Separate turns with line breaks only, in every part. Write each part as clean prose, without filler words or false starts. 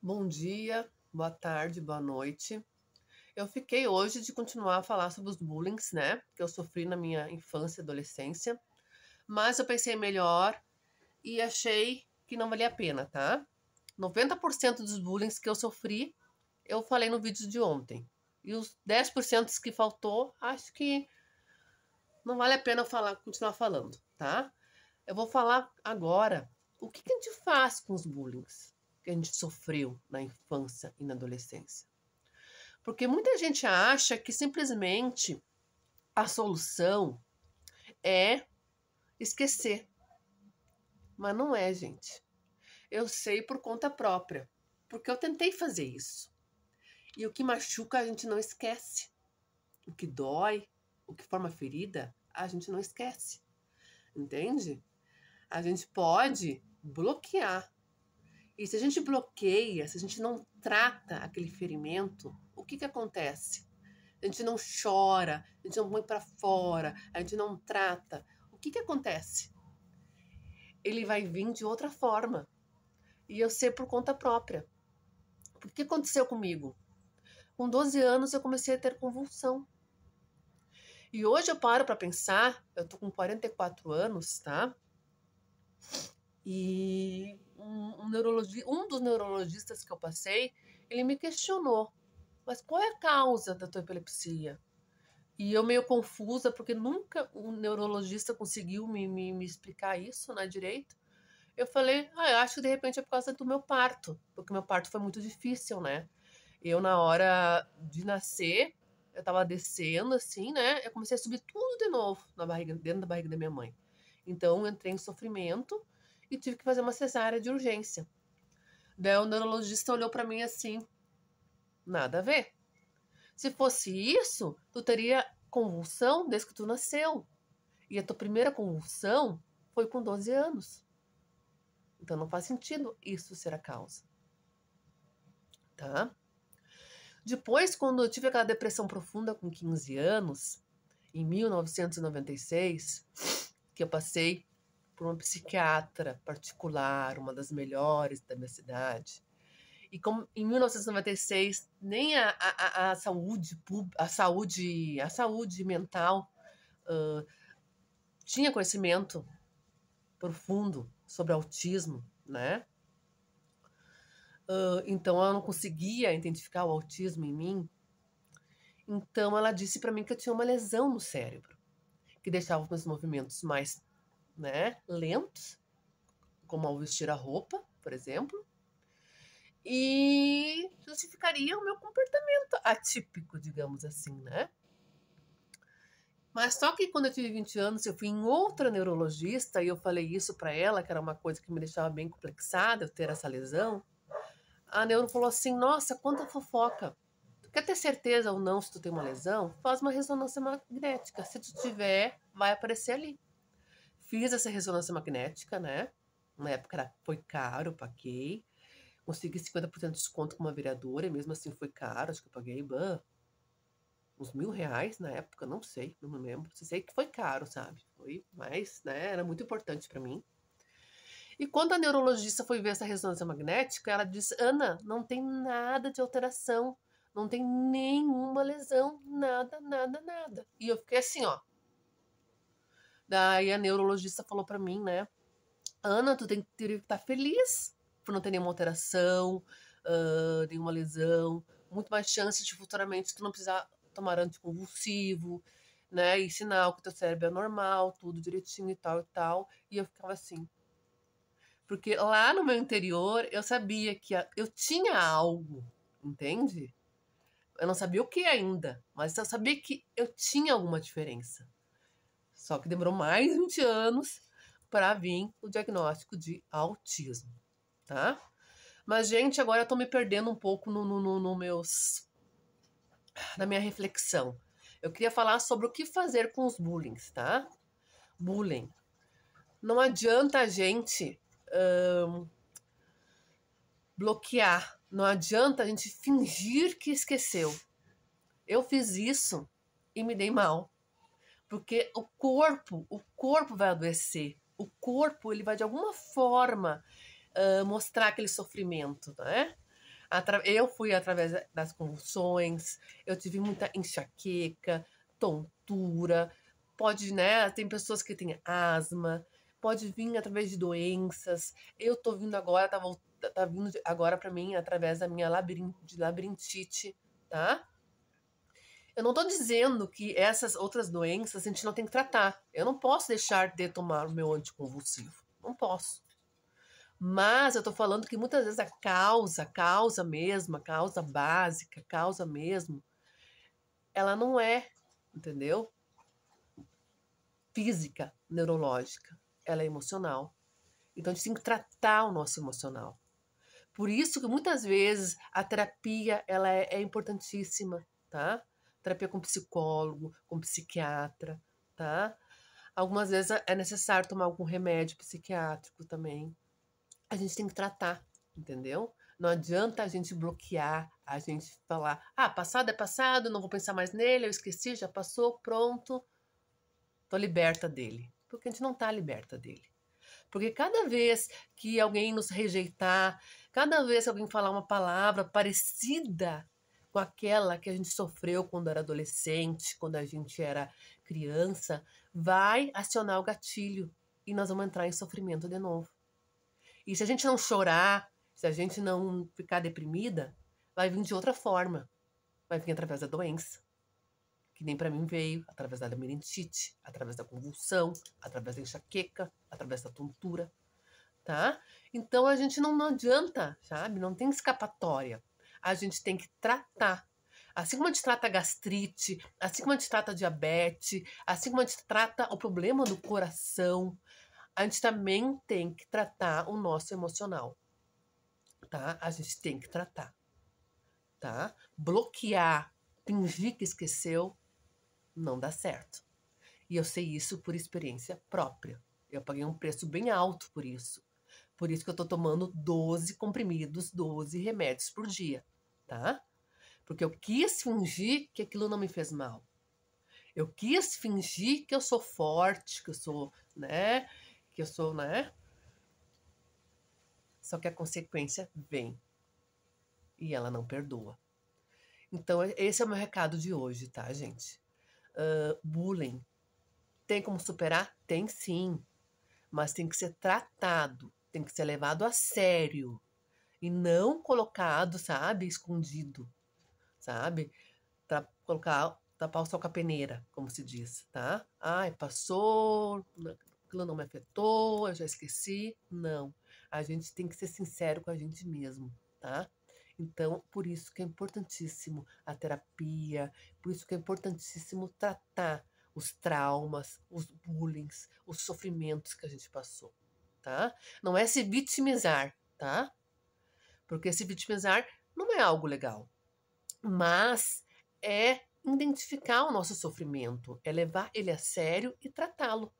Bom dia, boa tarde, boa noite. Eu fiquei hoje de continuar a falar sobre os bullying, né, que eu sofri na minha infância e adolescência, mas eu pensei melhor e achei que não valia a pena, tá? 90% dos bullying que eu sofri, eu falei no vídeo de ontem. E os 10% que faltou, acho que não vale a pena eu falar, continuar falando, tá? Eu vou falar agora o que a gente faz com os bullying que a gente sofreu na infância e na adolescência. Porque muita gente acha que simplesmente a solução é esquecer. Mas não é, gente. Eu sei por conta própria. Porque eu tentei fazer isso. E o que machuca a gente não esquece. O que dói, o que forma ferida, a gente não esquece. Entende? A gente pode bloquear. E se a gente bloqueia, se a gente não trata aquele ferimento, o que acontece? A gente não chora, a gente não põe para fora, a gente não trata. O que acontece? Ele vai vir de outra forma. E eu sei por conta própria. O que aconteceu comigo? Com 12 anos eu comecei a ter convulsão. E hoje eu paro para pensar, eu tô com 44 anos, tá? E um dos neurologistas que eu passei, ele me questionou, mas qual é a causa da tua epilepsia? E eu meio confusa, porque nunca um neurologista conseguiu me explicar isso, né, direito. Eu falei, eu acho que de repente é por causa do meu parto, porque meu parto foi muito difícil, né? Eu, na hora de nascer, eu tava descendo, assim, né? Eu comecei a subir tudo de novo na barriga, dentro da barriga da minha mãe. Então, eu entrei em sofrimento e tive que fazer uma cesárea de urgência. Daí o neurologista olhou pra mim assim, nada a ver. Se fosse isso, tu teria convulsão desde que tu nasceu. E a tua primeira convulsão foi com 12 anos. Então não faz sentido isso ser a causa. Tá? Depois, quando eu tive aquela depressão profunda com 15 anos, em 1996, que eu passei por uma psiquiatra particular, uma das melhores da minha cidade. E como em 1996 nem a saúde mental tinha conhecimento profundo sobre autismo, né? Então eu não conseguia identificar o autismo em mim. Então ela disse para mim que eu tinha uma lesão no cérebro, que deixava os meus movimentos mais, né, lentos, como ao vestir a roupa, por exemplo, e justificaria o meu comportamento atípico, digamos assim, né? Mas só que quando eu tive 20 anos, eu fui em outra neurologista e eu falei isso para ela, que era uma coisa que me deixava bem complexada, eu ter essa lesão. A neuro falou assim: "Nossa, quanta fofoca. Tu quer ter certeza ou não se tu tem uma lesão? Faz uma ressonância magnética. Se tu tiver, vai aparecer ali." Fiz essa ressonância magnética, né? Na época foi caro, paguei. Consegui 50% de desconto com uma vereadora, e mesmo assim foi caro, acho que eu paguei uns R$ 1.000 na época, não sei, não me lembro. Só sei que foi caro, sabe? Foi, mas, né, era muito importante para mim. E quando a neurologista foi ver essa ressonância magnética, ela disse: "Ana, não tem nada de alteração, não tem nenhuma lesão, nada, nada, nada." E eu fiquei assim, ó. Daí a neurologista falou para mim, né: "Ana, tu teria que estar feliz por não ter nenhuma alteração, nenhuma lesão, muito mais chance de futuramente tu não precisar tomar anticonvulsivo, né? E sinal que teu cérebro é normal, tudo direitinho e tal e tal." E eu ficava assim. Porque lá no meu interior eu sabia que eu tinha algo, entende? Eu não sabia o que ainda, mas eu sabia que eu tinha alguma diferença. Só que demorou mais 20 anos para vir o diagnóstico de autismo, tá? Mas, gente, agora eu tô me perdendo um pouco no meus, na minha reflexão. Eu queria falar sobre o que fazer com os bullying, tá? Bullying. Não adianta a gente bloquear. Não adianta a gente fingir que esqueceu. Eu fiz isso e me dei mal. Porque o corpo vai adoecer. O corpo, ele vai de alguma forma mostrar aquele sofrimento, né? Eu fui através das convulsões, eu tive muita enxaqueca, tontura, pode, né? Tem pessoas que têm asma, pode vir através de doenças. Eu tô vindo agora, tá vindo agora para mim através da minha labirintite, tá? Eu não tô dizendo que essas outras doenças a gente não tem que tratar. Eu não posso deixar de tomar o meu anticonvulsivo. Não posso. Mas eu tô falando que muitas vezes causa mesmo, a causa básica, causa mesmo, ela não é, entendeu? Física, neurológica. Ela é emocional. Então a gente tem que tratar o nosso emocional. Por isso que muitas vezes a terapia ela é importantíssima, tá? Terapia com psicólogo, com psiquiatra, tá? Algumas vezes é necessário tomar algum remédio psiquiátrico também. A gente tem que tratar, entendeu? Não adianta a gente bloquear, a gente falar, passado é passado, não vou pensar mais nele, eu esqueci, já passou, pronto, tô liberta dele. Porque a gente não tá liberta dele. Porque cada vez que alguém nos rejeitar, cada vez que alguém falar uma palavra parecida com aquela que a gente sofreu quando era adolescente, quando a gente era criança, vai acionar o gatilho e nós vamos entrar em sofrimento de novo. E se a gente não chorar, se a gente não ficar deprimida, vai vir de outra forma. Vai vir através da doença. Que nem para mim veio, através da labirintite, através da convulsão, através da enxaqueca, através da tontura, tá? Então a gente não adianta, sabe? Não tem escapatória. A gente tem que tratar. Assim como a gente trata a gastrite, assim como a gente trata a diabetes, assim como a gente trata o problema do coração, a gente também tem que tratar o nosso emocional, tá? A gente tem que tratar, tá? Bloquear, fingir que esqueceu, não dá certo. E eu sei isso por experiência própria. Eu paguei um preço bem alto por isso. Por isso que eu tô tomando 12 comprimidos, 12 remédios por dia, tá? Porque eu quis fingir que aquilo não me fez mal. Eu quis fingir que eu sou forte, que eu sou, né? Que eu sou, né? Só que a consequência vem. E ela não perdoa. Então, esse é o meu recado de hoje, tá, gente? Bullying. Tem como superar? Tem sim. Mas tem que ser tratado. Tem que ser levado a sério. E não colocado, sabe? Escondido. Sabe? Pra colocar, tapar o sol com a peneira, como se diz, tá? Ai, passou, aquilo não me afetou, eu já esqueci. Não. A gente tem que ser sincero com a gente mesmo, tá? Então, por isso que é importantíssimo a terapia, por isso que é importantíssimo tratar os traumas, os bullying, os sofrimentos que a gente passou, tá? Não é se vitimizar, tá? Porque se vitimizar não é algo legal, mas é identificar o nosso sofrimento, é levar ele a sério e tratá-lo.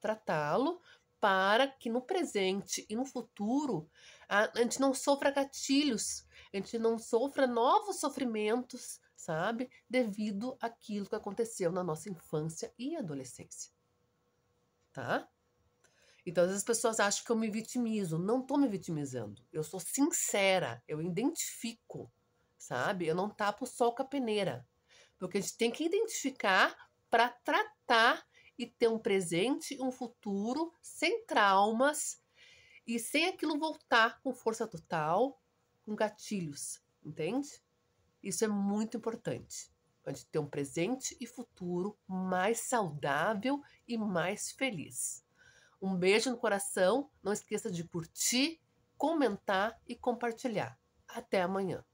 Tratá-lo para que no presente e no futuro a gente não sofra gatilhos, a gente não sofra novos sofrimentos, sabe? Devido àquilo que aconteceu na nossa infância e adolescência, tá? Então, às vezes as pessoas acham que eu me vitimizo. Não tô me vitimizando. Eu sou sincera, eu identifico, sabe? Eu não tapo o sol com a peneira. Porque a gente tem que identificar para tratar e ter um presente, um futuro sem traumas e sem aquilo voltar com força total, com gatilhos, entende? Isso é muito importante. A gente ter um presente e futuro mais saudável e mais feliz. Um beijo no coração, não esqueça de curtir, comentar e compartilhar. Até amanhã.